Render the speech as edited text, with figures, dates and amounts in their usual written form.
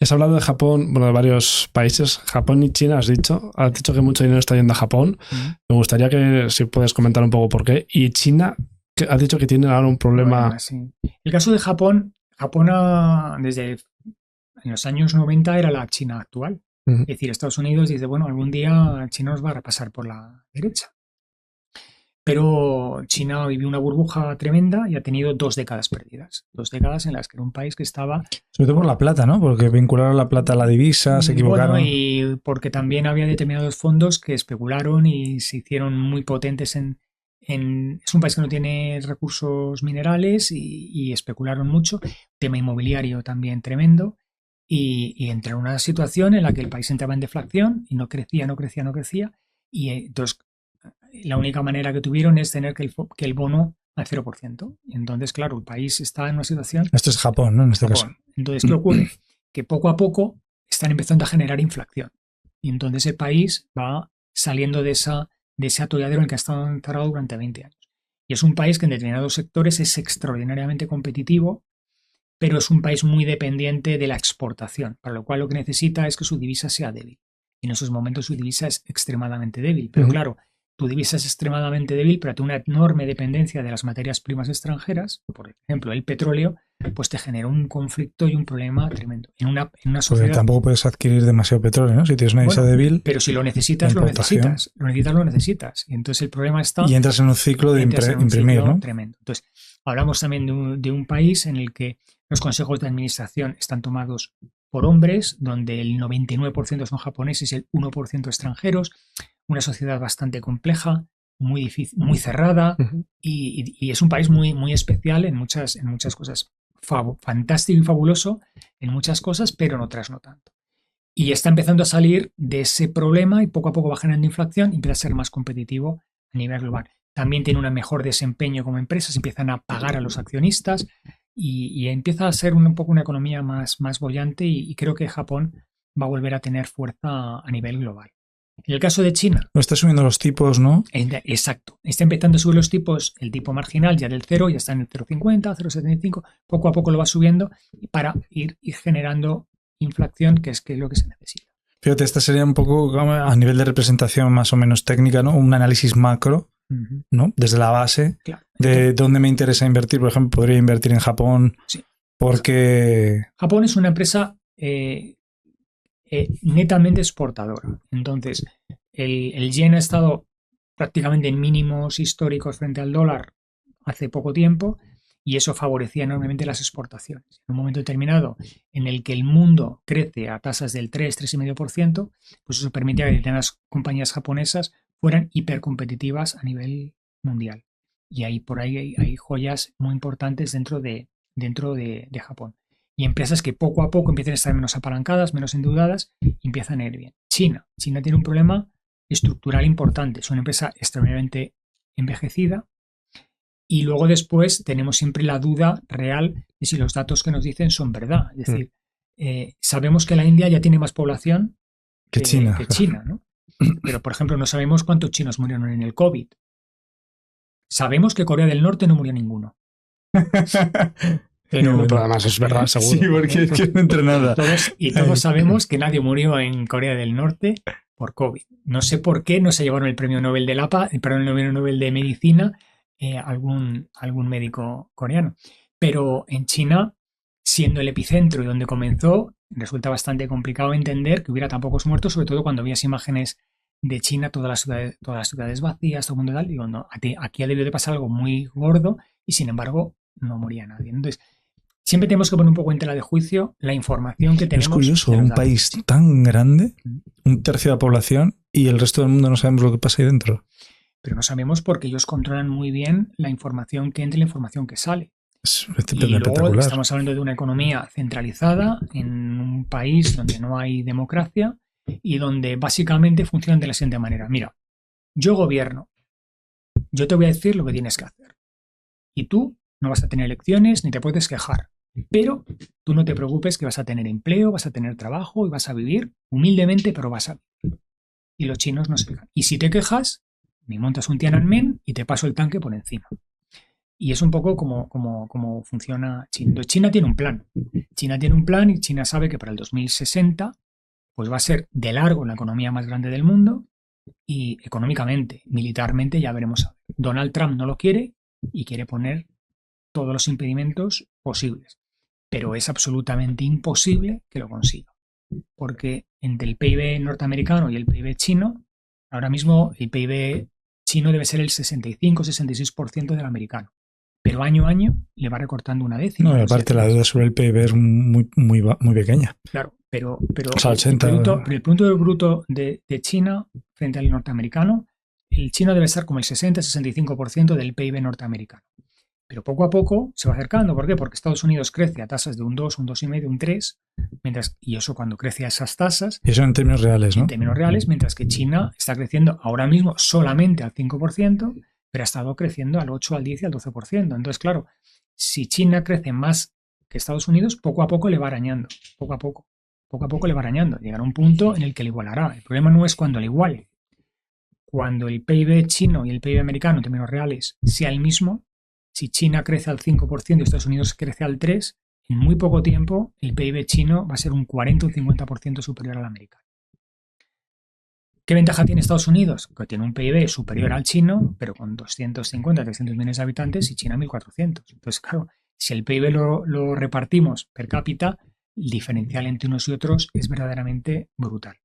Has hablado de Japón, bueno, de varios países, Japón y China, has dicho que mucho dinero está yendo a Japón. Me gustaría que si puedes comentar un poco por qué. Y China, que has dicho que tiene ahora un problema. Bueno, sí. El caso de Japón, desde en los años 90 era la China actual. Ujú. Es decir, Estados Unidos dice, bueno, algún día China nos va a repasar por la derecha. Pero China vivió una burbuja tremenda y ha tenido 2 décadas perdidas. 2 décadas en las que era un país que estaba. Sobre todo por la plata, ¿no? Porque vincularon la plata a la divisa, se Bueno, equivocaron. y porque también había determinados fondos que especularon y se hicieron muy potentes es un país que no tiene recursos minerales y especularon mucho. Tema inmobiliario también tremendo. Y entró en una situación en la que el país entraba en deflación y no crecía, no crecía, no crecía. Y entonces la única manera que tuvieron es tener que el bono al 0%. Y entonces, claro, el país está en una situación. Esto es Japón, ¿no? En este caso. Japón. Entonces, ¿qué ocurre? Que poco a poco están empezando a generar inflación. Y entonces el país va saliendo de ese atolladero en el que ha estado encerrado durante 20 años. Y es un país que en determinados sectores es extraordinariamente competitivo, pero es un país muy dependiente de la exportación, para lo cual lo que necesita es que su divisa sea débil. Y en esos momentos su divisa es extremadamente débil. Pero claro, tu divisa es extremadamente débil, pero tiene una enorme dependencia de las materias primas extranjeras, por ejemplo el petróleo, pues te genera un conflicto y un problema tremendo. En una Porque sociedad. tampoco puedes adquirir demasiado petróleo, ¿no? Si tienes una divisa Bueno, débil, pero si lo la necesitas, lo importación. necesitas. Lo necesitas, lo necesitas. Y entonces el problema está. Y entras en un ciclo de Entras en un imprimir, ciclo ¿no? tremendo. Entonces, hablamos también de un país en el que los consejos de administración están tomados por hombres, donde el 99% son japoneses y el 1% extranjeros, una sociedad bastante compleja, muy difícil, muy cerrada, Ujú. y es un país muy, muy especial en muchas cosas. Fantástico y fabuloso en muchas cosas, pero en otras no tanto. Y está empezando a salir de ese problema y poco a poco va generando inflación y empieza a ser más competitivo a nivel global. También tiene un mejor desempeño como empresa, se empiezan a pagar a los accionistas y empieza a ser un poco una economía más bollante y creo que Japón va a volver a tener fuerza a nivel global. En el caso de China, No está subiendo los tipos, ¿no? exacto, está empezando a subir los tipos, el tipo marginal ya del 0, ya está en el 0,50, 0,75, poco a poco lo va subiendo para ir generando inflación, que es lo que se necesita. Fíjate, esta sería un poco a nivel de representación más o menos técnica, ¿no? Un análisis macro, ¿no? Desde la base Claro. de dónde me interesa invertir. Por ejemplo, podría invertir en Japón Sí. porque... Japón es una empresa netamente exportadora. Entonces, el yen ha estado prácticamente en mínimos históricos frente al dólar hace poco tiempo y eso favorecía enormemente las exportaciones. En un momento determinado en el que el mundo crece a tasas del 3-3,5%, pues eso permitía que las compañías japonesas fueran hipercompetitivas a nivel mundial. Y ahí por ahí hay joyas muy importantes dentro de Japón. Y empresas que poco a poco empiezan a estar menos apalancadas, menos endeudadas y empiezan a ir bien. China tiene un problema estructural importante. Es una empresa extremadamente envejecida, y luego después tenemos siempre la duda real de si los datos que nos dicen son verdad. Es decir, sabemos que la India ya tiene más población Que China. que China, ¿no? Pero, por ejemplo, no sabemos cuántos chinos murieron en el COVID. Sabemos que Corea del Norte no murió ninguno. Pero además es verdad, seguro. Sí, porque es que no entra nada. Todos sabemos que nadie murió en Corea del Norte por COVID. No sé por qué no se llevaron el premio Nobel de el premio Nobel de Medicina algún médico coreano. Pero en China, siendo el epicentro y donde comenzó, resulta bastante complicado entender que hubiera tan pocos muertos, sobre todo cuando veías imágenes de China, todas las ciudades vacías, todo el mundo tal. Digo, no, aquí ha debido de pasar algo muy gordo y sin embargo no moría nadie. Entonces, siempre tenemos que poner un poco en tela de juicio la información que tenemos. Es curioso, de los un datos. país tan grande, un tercio de la población, y el resto del mundo no sabemos lo que pasa ahí dentro. Pero no sabemos porque ellos controlan muy bien la información que entra y la información que sale. Es Y luego espectacular. estamos hablando de una economía centralizada en un país donde no hay democracia y donde básicamente funcionan de la siguiente manera. Mira, yo gobierno, yo te voy a decir lo que tienes que hacer. Y tú no vas a tener elecciones ni te puedes quejar. Pero tú no te preocupes que vas a tener empleo, vas a tener trabajo y vas a vivir humildemente, pero vas a vivir. Y los chinos no se quejan. Y si te quejas, me montas un Tiananmen y te paso el tanque por encima. Y es un poco como funciona China. Entonces, China tiene un plan. China tiene un plan y China sabe que para el 2060 pues va a ser de largo la economía más grande del mundo y económicamente, militarmente ya veremos. Donald Trump no lo quiere y quiere poner todos los impedimentos posibles. Pero es absolutamente imposible que lo consiga. Porque entre el PIB norteamericano y el PIB chino, ahora mismo el PIB chino debe ser el 65-66% del americano. Pero año a año le va recortando una décima. No, y aparte la deuda sobre el PIB es muy pequeña. Claro, pero O sea, el Producto Bruto de China frente al norteamericano, el chino debe estar como el 60-65% del PIB norteamericano. Pero poco a poco se va acercando. ¿Por qué? Porque Estados Unidos crece a tasas de un 2, un 2,5, un 3, y eso cuando crece a esas tasas... Y eso en términos reales, ¿no? En términos reales, mientras que China está creciendo ahora mismo solamente al 5%, pero ha estado creciendo al 8, al 10 y al 12%. Entonces, claro, si China crece más que Estados Unidos, poco a poco le va arañando. Poco a poco le va arañando. Llegará un punto en el que le igualará. El problema no es cuando le iguale. Cuando el PIB chino y el PIB americano en términos reales sea el mismo, si China crece al 5% y Estados Unidos crece al 3%, en muy poco tiempo el PIB chino va a ser un 40 o un 50% superior al americano. ¿Qué ventaja tiene Estados Unidos? Que tiene un PIB superior al chino, pero con 250, 300 millones de habitantes y China 1.400. Entonces, claro, si el PIB lo repartimos per cápita, el diferencial entre unos y otros es verdaderamente brutal.